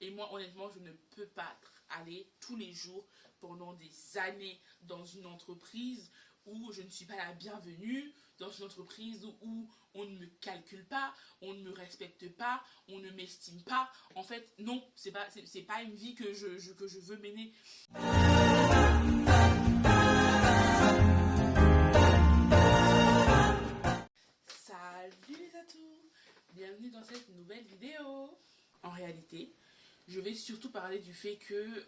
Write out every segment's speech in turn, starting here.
Et moi, honnêtement, je ne peux pas aller tous les jours pendant des années dans une entreprise où je ne suis pas la bienvenue, dans une entreprise où on ne me calcule pas, on ne me respecte pas, on ne m'estime pas. En fait, non, c'est pas une vie que je veux mener. Salut les atouts, bienvenue dans cette nouvelle vidéo. En réalité, je vais surtout parler du fait que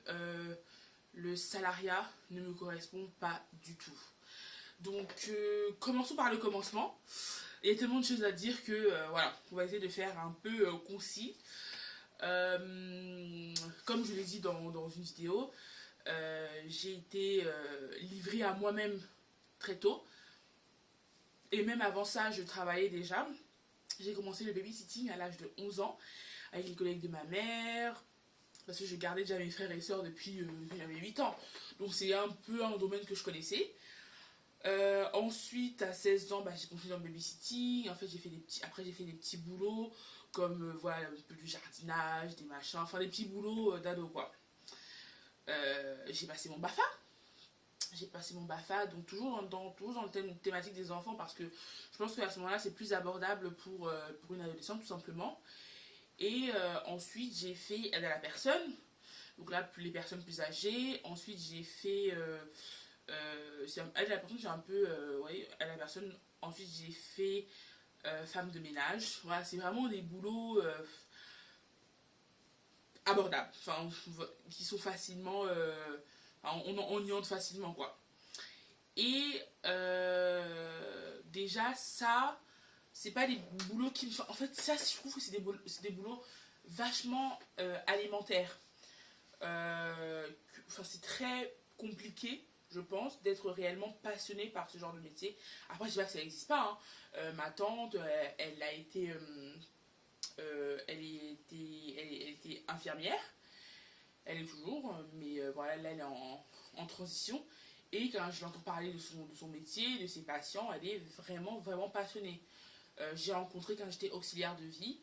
le salariat ne me correspond pas du tout. Donc, commençons par le commencement. Il y a tellement de choses à dire que, voilà, on va essayer de faire un peu concis. Comme je l'ai dit dans une vidéo, j'ai été livrée à moi-même très tôt. Et même avant ça, je travaillais déjà. J'ai commencé le babysitting à l'âge de 11 ans avec les collègues de ma mère, parce que je gardais déjà mes frères et sœurs depuis que j'avais 8 ans. Donc c'est un peu un domaine que je connaissais. Ensuite, à 16 ans, j'ai continué dans le babysitting. En fait, après, j'ai fait des petits boulots comme voilà, un peu du jardinage, des machins, enfin des petits boulots d'ado quoi. J'ai passé mon BAFA. Donc toujours dans le thématique des enfants, parce que je pense qu'à ce moment-là, c'est plus abordable pour une adolescente, tout simplement. Et ensuite, j'ai fait aide à la personne. Donc là, les personnes plus âgées. Ensuite, j'ai fait aide à la personne, j'ai un peu aide à la personne. Ensuite, j'ai fait femme de ménage. Voilà, c'est vraiment des boulots abordables, enfin, qui sont facilement on y entre facilement quoi. Et déjà ça, c'est pas des boulots qui me... En fait ça, je trouve que c'est des boulots vachement alimentaires. Enfin, c'est très compliqué, je pense, d'être réellement passionné par ce genre de métier. Après, je dis pas que ça n'existe pas, hein. Ma tante, elle a été... elle était infirmière. Elle est toujours, mais voilà, là, elle est en transition. Et quand je l'entends parler de son métier, de ses patients, elle est vraiment, vraiment passionnée. J'ai rencontré, quand j'étais auxiliaire de vie,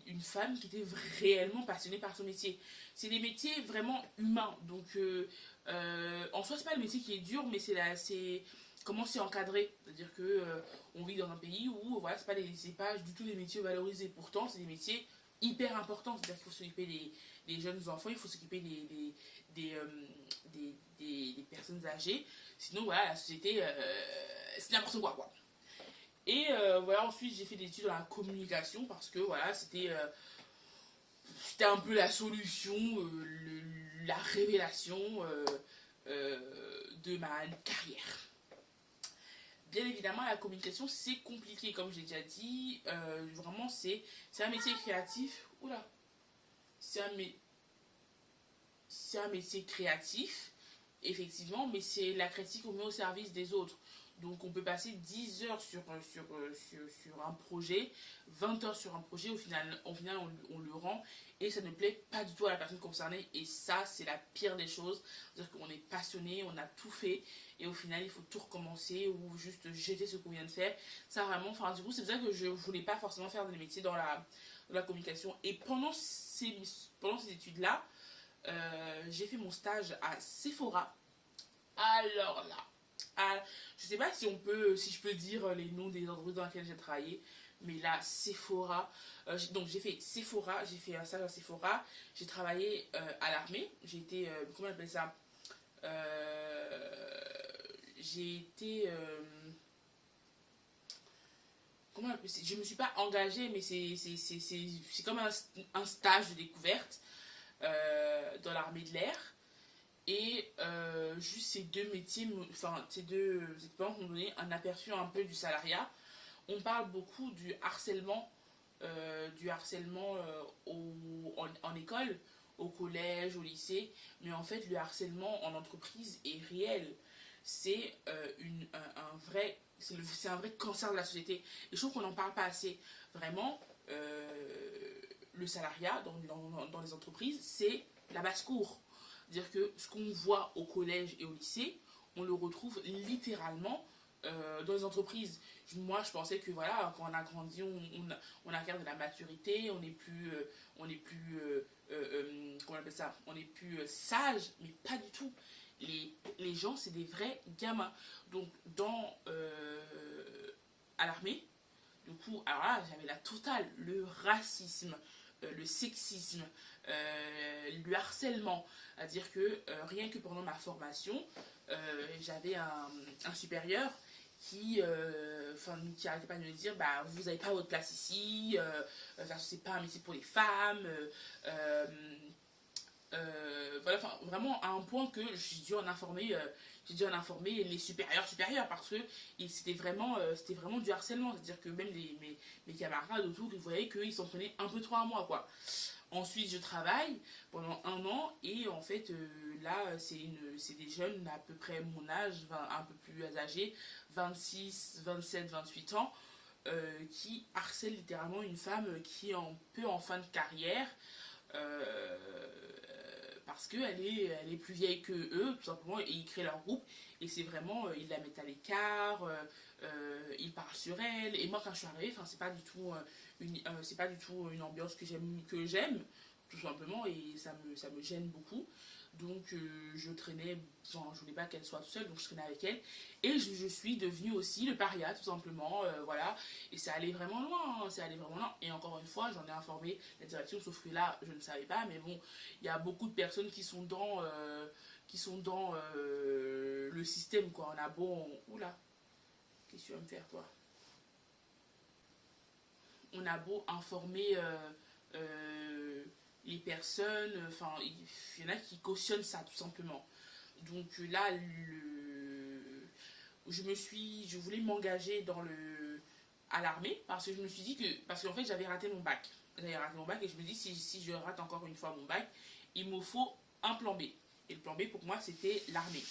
une femme qui était réellement passionnée par son métier. C'est des métiers vraiment humains. Donc, en soi, c'est pas le métier qui est dur, mais c'est comment c'est encadré. C'est-à-dire que on vit dans un pays où voilà, c'est pas du tout des métiers valorisés. Pourtant, c'est des métiers hyper importants. C'est-à-dire qu'il faut s'occuper des jeunes enfants, il faut s'occuper des personnes âgées. Sinon, voilà, la société, c'est n'importe quoi. Et voilà, ensuite j'ai fait des études dans la communication parce que voilà, c'était un peu la solution, la révélation de ma carrière. Bien évidemment, la communication c'est compliqué, comme j'ai déjà dit. Vraiment, c'est un métier créatif. Oula, c'est un métier créatif, effectivement, mais c'est la critique qu'on met au service des autres. Donc on peut passer 10 heures sur un projet, 20 heures sur un projet, au final on le rend et ça ne plaît pas du tout à la personne concernée, et ça c'est la pire des choses. C'est-à-dire qu'on est passionné, on a tout fait et au final il faut tout recommencer ou juste jeter ce qu'on vient de faire. Ça vraiment, enfin du coup c'est pour ça que je voulais pas forcément faire des métiers dans la communication. Et pendant ces études-là, j'ai fait mon stage à Sephora. Alors là, je sais pas si je peux dire les noms des entreprises dans lesquelles j'ai travaillé, mais là, Sephora. Donc j'ai fait Sephora, j'ai fait un stage à Sephora. J'ai travaillé à l'armée. J'ai été, comment on appelle ça, j'ai été, je me suis pas engagée, mais c'est comme un stage de découverte dans l'armée de l'air. Et juste ces deux métiers, enfin ces deux expériences m'ont donné un aperçu un peu du salariat. On parle beaucoup du harcèlement en école, au collège, au lycée, mais en fait le harcèlement en entreprise est réel. C'est c'est un vrai cancer de la société. Et je trouve qu'on n'en parle pas assez. Vraiment, le salariat dans les entreprises, c'est la basse-cour. C'est-à-dire que ce qu'on voit au collège et au lycée, on le retrouve littéralement dans les entreprises. Moi, je pensais que voilà, quand on a grandi, on acquiert de la maturité, on n'est plus appelle ça, on est plus sage, mais pas du tout. Les gens, c'est des vrais gamins. Donc, à l'armée, du coup, alors là, j'avais la totale, le racisme, le sexisme, le harcèlement. C'est-à-dire que rien que pendant ma formation, j'avais un supérieur qui arrêtait pas de me dire bah, vous n'avez pas votre place ici, c'est pas un métier pour les femmes. Voilà, vraiment à un point que j'ai dû en informer les supérieurs parce que c'était vraiment du harcèlement, c'est à dire que même mes camarades autour ils voyaient qu'ils s'en prenaient un peu trop à moi quoi. Ensuite je travaille pendant 1 an et en fait là c'est des jeunes à peu près mon âge, un peu plus âgés, 26, 27, 28 ans, qui harcèlent littéralement une femme qui est un peu en fin de carrière, parce qu'elle est plus vieille que eux, tout simplement, et ils créent leur groupe, et c'est vraiment, ils la mettent à l'écart, ils parlent sur elle, et moi quand je suis arrivée, c'est pas du tout c'est pas du tout une ambiance que j'aime, tout simplement, et ça me gêne beaucoup. Donc je traînais, je voulais pas qu'elle soit toute seule, donc je traînais avec elle, et je suis devenue aussi le paria, tout simplement, voilà, et ça allait vraiment loin, ça allait vraiment loin, et encore une fois, j'en ai informé la direction, sauf que là, je ne savais pas, mais bon, il y a beaucoup de personnes qui sont dans le système, quoi. On a beau, oula, qu'est-ce que tu vas me faire, toi? On a beau informer les personnes, il y en a qui cautionnent ça, tout simplement. Donc là, je voulais m'engager à l'armée parce que je me suis dit parce qu'en fait j'avais raté mon bac. J'avais raté mon bac et je me dis si je rate encore une fois mon bac, il me faut un plan B. Et le plan B pour moi c'était l'armée.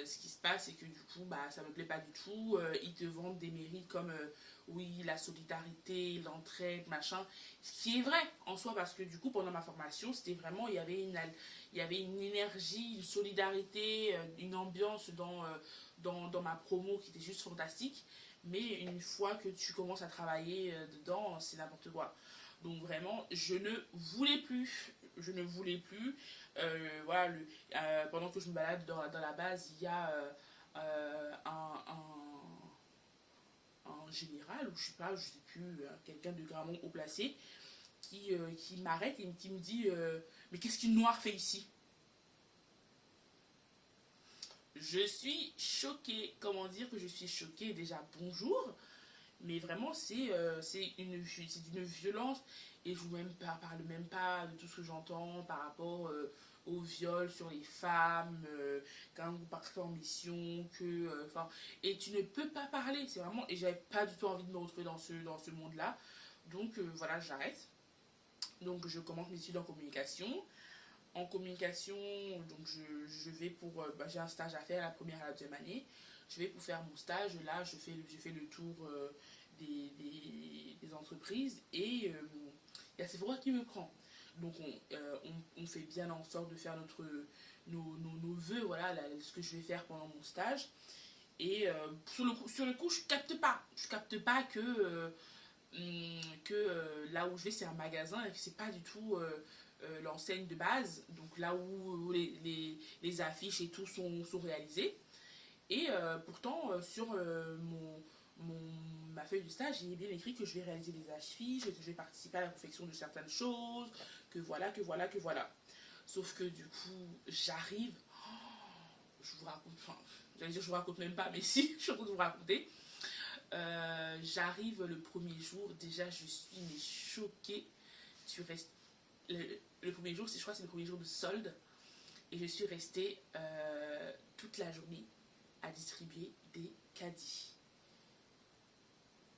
Ce qui se passe, c'est que du coup, ça me plaît pas du tout. Ils te vendent des mérites comme oui, la solidarité, l'entraide, machin. Ce qui est vrai en soi, parce que du coup, pendant ma formation, c'était vraiment, il y avait une énergie, une solidarité, une ambiance dans ma promo qui était juste fantastique. Mais une fois que tu commences à travailler dedans, c'est n'importe quoi. Donc vraiment, je ne voulais plus. Je ne voulais plus. Voilà, pendant que je me balade dans la base, il y a un général, ou je sais plus, quelqu'un de gravement haut placé, qui m'arrête et qui me dit mais qu'est-ce qu'une noire fait ici? Je suis choquée. Comment dire que je suis choquée? Déjà, bonjour. Mais vraiment, c'est d'une violence. Et je parle même pas de tout ce que j'entends par rapport au viol sur les femmes, quand vous partez en mission, et tu ne peux pas parler. C'est vraiment, et j'avais pas du tout envie de me retrouver dans ce monde-là. Donc voilà, j'arrête. Donc je commence mes études en communication. En communication, donc je vais j'ai un stage à faire la première et la deuxième année. Je vais pour faire mon stage. Là, je fais le tour des entreprises et il y a Sephora qui me prend. Donc on fait bien en sorte de faire nos vœux, voilà, ce que je vais faire pendant mon stage. Et sur le coup, je capte pas. Je capte pas que là où je vais, c'est un magasin et que c'est pas du tout l'enseigne de base. Donc là où les affiches et tout sont réalisées. Et pourtant, sur ma feuille de stage, il est bien écrit que je vais réaliser des affiches, que je vais participer à la confection de certaines choses, que voilà. Sauf que du coup, j'arrive, je vous raconte, j'allais dire je vous raconte même pas, mais si, je suis en train de vous raconter. J'arrive le premier jour, déjà je suis mais choquée. Tu restes, le premier jour, je crois que c'est le premier jour de solde, et je suis restée toute la journée à distribuer des caddies.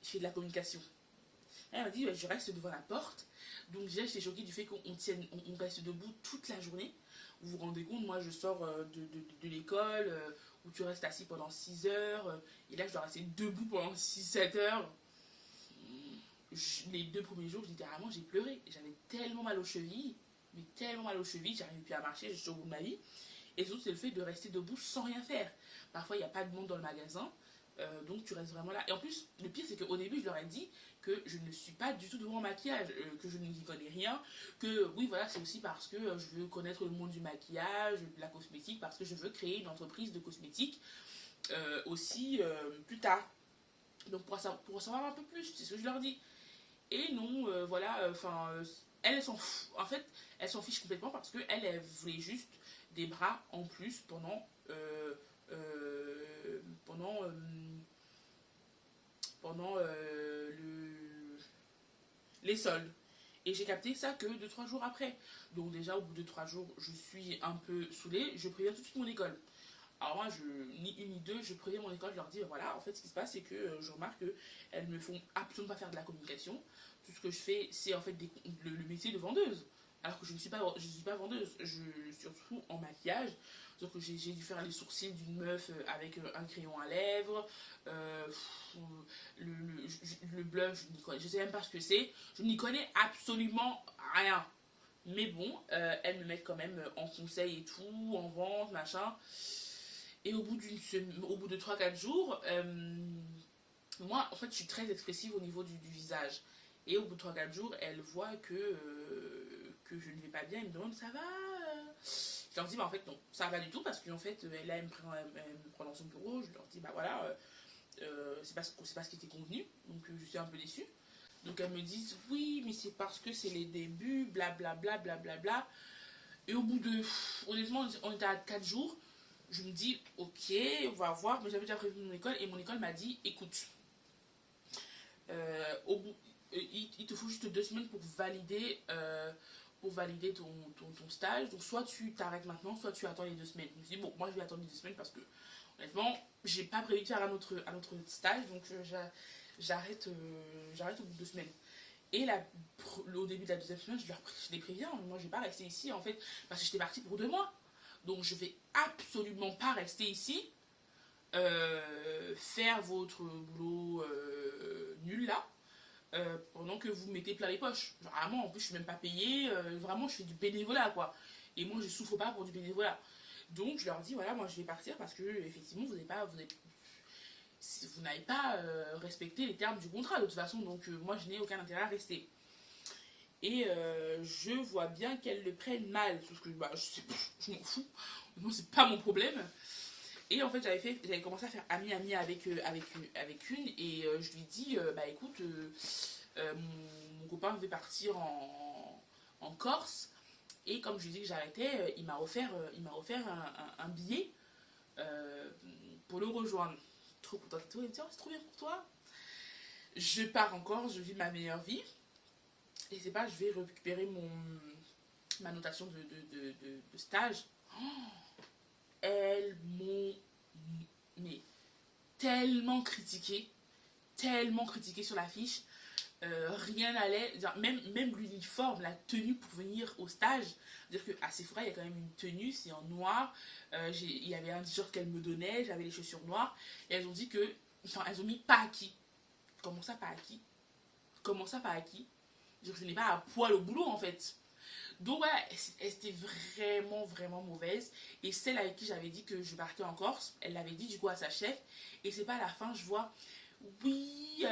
Je fais de la communication. Elle m'a dit je reste devant la porte. Donc déjà j'étais choquée du fait qu'on reste debout toute la journée. Vous vous rendez compte, moi je sors de l'école où tu restes assis pendant 6 heures, et là je dois rester debout pendant 6-7 heures. Les 2 premiers jours, littéralement j'ai pleuré. J'avais tellement mal aux chevilles, mais tellement mal aux chevilles, j'arrivais plus à marcher, j'étais au bout de ma vie. Et surtout c'est le fait de rester debout sans rien faire. Parfois il n'y a pas de monde dans le magasin. Donc tu restes vraiment là. Et en plus, le pire, c'est qu'au début, je leur ai dit que je ne suis pas du tout devant le maquillage, que je n'y connais rien, que oui, voilà, c'est aussi parce que je veux connaître le monde du maquillage, de la cosmétique, parce que je veux créer une entreprise de cosmétique aussi plus tard. Donc pour en savoir un peu plus, c'est ce que je leur dis. Et non, voilà, enfin, elle s'en fout. En fait, elle s'en fiche complètement parce qu'elle, elle voulait juste des bras en plus pendant les soldes. Et j'ai capté ça que 2-3 jours après. Donc déjà, au bout de 3 jours, je suis un peu saoulée. Je préviens tout de suite mon école. Alors moi, ni une ni deux, je préviens mon école, je leur dis, voilà, en fait, ce qui se passe, c'est que je remarque qu'elles ne me font absolument pas faire de la communication. Tout ce que je fais, c'est en fait le métier de vendeuse. Alors que je ne suis pas vendeuse, surtout en maquillage. Donc j'ai dû faire les sourcils d'une meuf avec un crayon à lèvres, le blush, je ne sais même pas ce que c'est. Je n'y connais absolument rien. Mais bon, elles me mettent quand même en conseil et tout, en vente, machin. Et au bout de 3-4 jours, moi, en fait, je suis très expressive au niveau du visage. Et au bout de 3-4 jours, elle voit que je ne vais pas bien. Elle me demande, ça va Je leur dis, bah en fait, non, ça va pas du tout. Parce qu'en fait, là, elle me prend dans son bureau. Je leur dis, bah voilà, c'est pas ce qui était convenu. Donc, je suis un peu déçue. Donc, elles me disent, oui, mais c'est parce que c'est les débuts, blablabla, blablabla. Et au bout de, honnêtement, on était à 4 jours. Je me dis, ok, on va voir, mais j'avais déjà prévu mon école et mon école m'a dit, écoute, au bout, il te faut juste 2 semaines pour valider ton stage. Donc soit tu t'arrêtes maintenant, soit tu attends les 2 semaines. Je me dis, bon, moi je vais attendre les 2 semaines parce que honnêtement, j'ai pas prévu de faire un autre stage, donc j'arrête au bout de 2 semaines. Et au début de la deuxième semaine, je les préviens, moi je vais pas rester ici en fait, parce que j'étais partie pour 2 mois. Donc je vais absolument pas rester ici, faire votre boulot nul là, pendant que vous mettez plein les poches. Genre, vraiment, en plus je suis même pas payée, vraiment je fais du bénévolat quoi. Et moi je souffre pas pour du bénévolat. Donc je leur dis voilà, moi je vais partir parce que effectivement vous n'avez pas respecté les termes du contrat de toute façon, donc moi je n'ai aucun intérêt à rester. Et je vois bien qu'elles le prennent mal, parce que bah, je m'en fous, non, c'est pas mon problème. Et en fait, j'avais commencé à faire ami avec une, et je lui dis bah écoute, mon copain devait partir en Corse, et comme je lui dis que j'arrêtais, il m'a offert un billet pour le rejoindre. Trop contente et tout, il me dit oh, c'est trop bien pour toi. Je pars en Corse, je vis ma meilleure vie. Et c'est pas, je vais récupérer ma notation de stage. Oh, elles m'ont mais tellement critiqué sur la fiche. Rien n'allait, même l'uniforme, la tenue pour venir au stage. C'est-à-dire qu'à Sephora, il y a quand même une tenue, c'est en noir. Il y avait un t-shirt qu'elles me donnaient, j'avais les chaussures noires. Et elles ont dit que, enfin, elles ont mis pas acquis. Comment ça, pas acquis? Je n'ai pas à poil au boulot en fait. Donc voilà, elle était vraiment mauvaise. Et celle avec qui j'avais dit que je partais en Corse, elle l'avait dit du coup à sa chef. Et c'est pas à la fin, je vois, oui,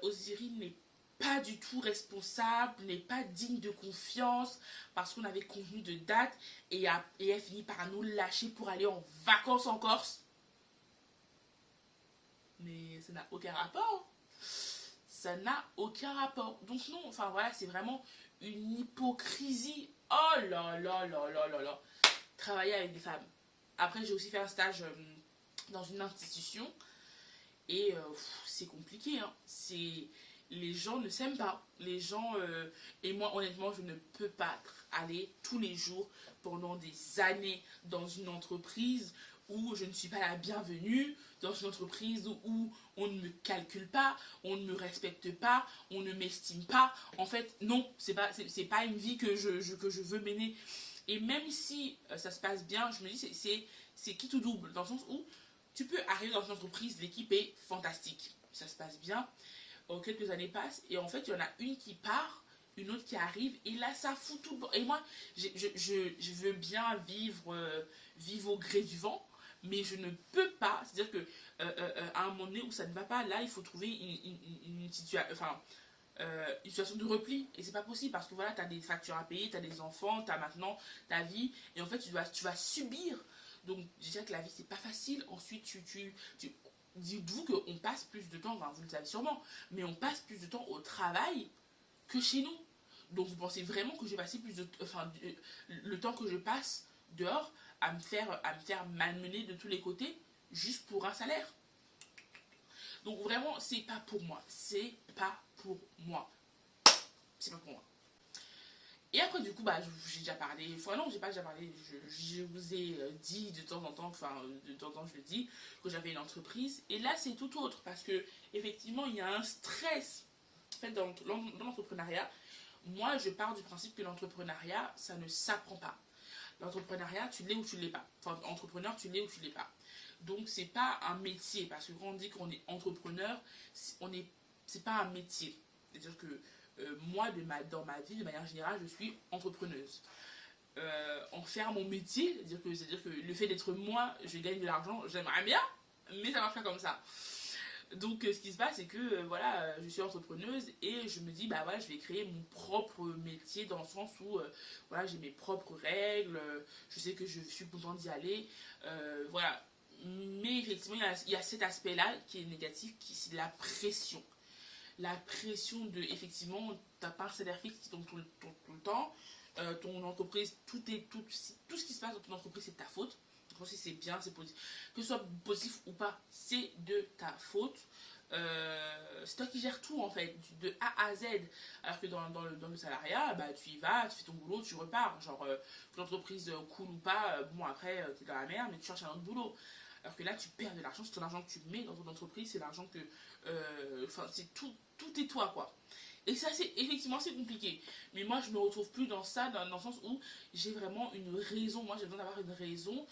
Osiris n'est pas du tout responsable, n'est pas digne de confiance parce qu'on avait convenu de date et elle finit par nous lâcher pour aller en vacances en Corse. Mais ça n'a aucun rapport. Ça n'a aucun rapport. Donc non, enfin voilà, c'est vraiment une hypocrisie. Oh là là là là là là. Travailler avec des femmes. Après, j'ai aussi fait un stage dans une institution. Et c'est compliqué. Hein. Les gens ne s'aiment pas. Les gens... et moi, honnêtement, je ne peux pas aller tous les jours pendant des années dans une entreprise où je ne suis pas la bienvenue, dans une entreprise où on ne me calcule pas, on ne me respecte pas, on ne m'estime pas. En fait, non, c'est pas une vie que je veux mener. Et même si ça se passe bien, je me dis c'est qui tout double, dans le sens où tu peux arriver dans une entreprise, l'équipe est fantastique, ça se passe bien, quelques années passent, et en fait, il y en a une qui part, une autre qui arrive, et là, ça fout tout le... Et moi, je veux bien vivre au gré du vent, mais je ne peux pas, c'est-à-dire que à un moment donné où ça ne va pas, là il faut trouver une situation de repli, et c'est pas possible parce que voilà, tu as des factures à payer, tu as des enfants, tu as maintenant ta vie, et en fait tu vas subir. Donc déjà que la vie c'est pas facile, ensuite dites-vous qu'on passe plus de temps, enfin, vous le savez sûrement, mais on passe plus de temps au travail que chez nous. Donc vous pensez vraiment que je vais passer le temps que je passe dehors à me faire malmener de tous les côtés juste pour un salaire? Donc vraiment, c'est pas pour moi. C'est pas pour moi. C'est pas pour moi. Et après, du coup, j'ai déjà parlé. Enfin, non, j'ai pas déjà parlé. Je vous ai dit de temps en temps, de temps en temps, je le dis, que j'avais une entreprise. Et là, c'est tout autre. Parce que, effectivement, il y a un stress. En fait, dans l'entrepreneuriat, moi, je pars du principe que l'entrepreneuriat, ça ne s'apprend pas. L'entrepreneuriat, tu l'es ou tu ne l'es pas. Enfin, entrepreneur, tu l'es ou tu ne l'es pas. Donc, c'est pas un métier. Parce que quand on dit qu'on est entrepreneur, c'est pas un métier. C'est-à-dire que moi, dans ma vie, de manière générale, je suis entrepreneuse. En faire mon métier, c'est-à-dire que le fait d'être moi, je gagne de l'argent, j'aimerais bien, mais ça marche pas comme ça. Donc ce qui se passe, c'est que voilà, je suis entrepreneuse et je me dis voilà, je vais créer mon propre métier dans le sens où voilà, j'ai mes propres règles, je sais que je suis contente d'y aller, voilà. Mais effectivement, il y a cet aspect-là qui est négatif, c'est la pression. La pression de, effectivement, tu n'as pas un salaire fixe qui tombe tout le temps, ton entreprise, tout ce qui se passe dans ton entreprise, c'est de ta faute. Donc, si c'est bien, c'est positif. Que ce soit positif ou pas, c'est de ta faute. C'est toi qui gères tout en fait, de A à Z. Alors que dans le salariat, tu y vas, tu fais ton boulot, tu repars. Genre, que l'entreprise coule ou pas, bon après, tu es dans la merde, mais tu cherches un autre boulot. Alors que là, tu perds de l'argent, c'est ton argent que tu mets dans ton entreprise, c'est l'argent que. C'est tout est toi quoi. Et ça, effectivement, c'est compliqué. Mais moi, je me retrouve plus dans ça, dans le sens où j'ai vraiment une raison. Moi, j'ai besoin d'avoir une raison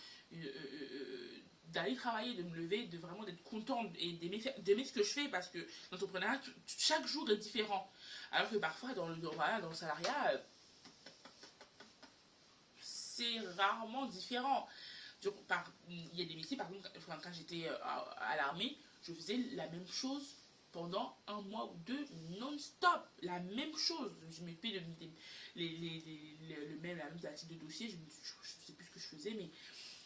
d'aller travailler, de me lever, vraiment d'être contente et d'aimer ce que je fais parce que l'entrepreneuriat, chaque jour est différent. Alors que parfois, dans le salariat, c'est rarement différent. Il y a des métiers, par exemple, quand j'étais à l'armée, je faisais la même chose pendant un mois ou deux non-stop, la même chose. Je me paye la même type de dossier, je ne sais plus ce que je faisais, mais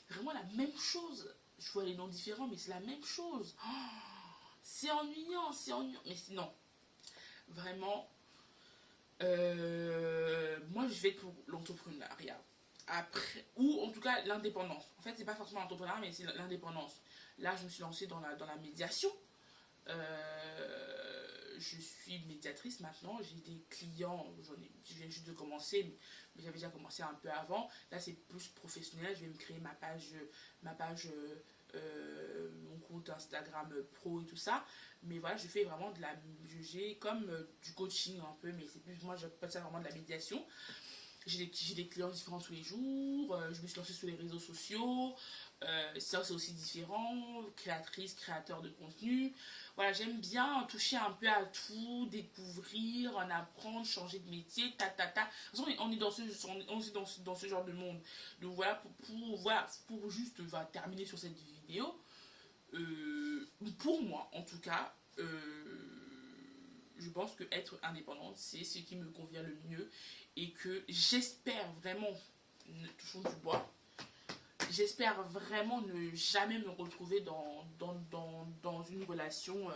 vraiment la même chose. Je vois les noms différents, mais c'est la même chose. Oh, c'est ennuyant. Mais non, vraiment, moi je vais pour l'entrepreneuriat. Après, ou en tout cas l'indépendance. En fait, c'est pas forcément l'entrepreneuriat, mais c'est l'indépendance. Là, je me suis lancée dans la médiation. Je suis médiatrice maintenant, j'ai des clients, je viens juste de commencer, mais j'avais déjà commencé un peu avant. Là c'est plus professionnel, je vais me créer ma page mon compte Instagram pro et tout ça. Mais voilà, je fais vraiment j'ai comme du coaching un peu, mais c'est plus, moi j'appelle ça vraiment de la médiation. J'ai des clients différents tous les jours, je me suis lancée sur les réseaux sociaux, ça c'est aussi différent, créateur de contenu. Voilà, j'aime bien toucher un peu à tout, découvrir, en apprendre, changer de métier, De toute façon, on est dans ce genre de monde. Donc voilà, pour juste terminer sur cette vidéo, pour moi en tout cas, je pense que être indépendante, c'est ce qui me convient le mieux et que j'espère vraiment, touchons du bois, j'espère vraiment ne jamais me retrouver dans une relation,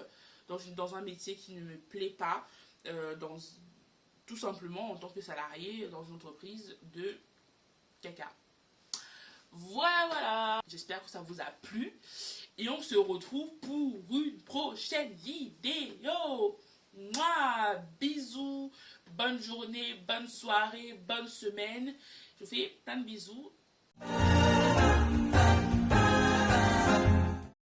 dans un métier qui ne me plaît pas, tout simplement en tant que salarié dans une entreprise de caca. Voilà. J'espère que ça vous a plu et on se retrouve pour une prochaine vidéo. Mouah, bisous, bonne journée, bonne soirée, bonne semaine. Je vous fais plein de bisous.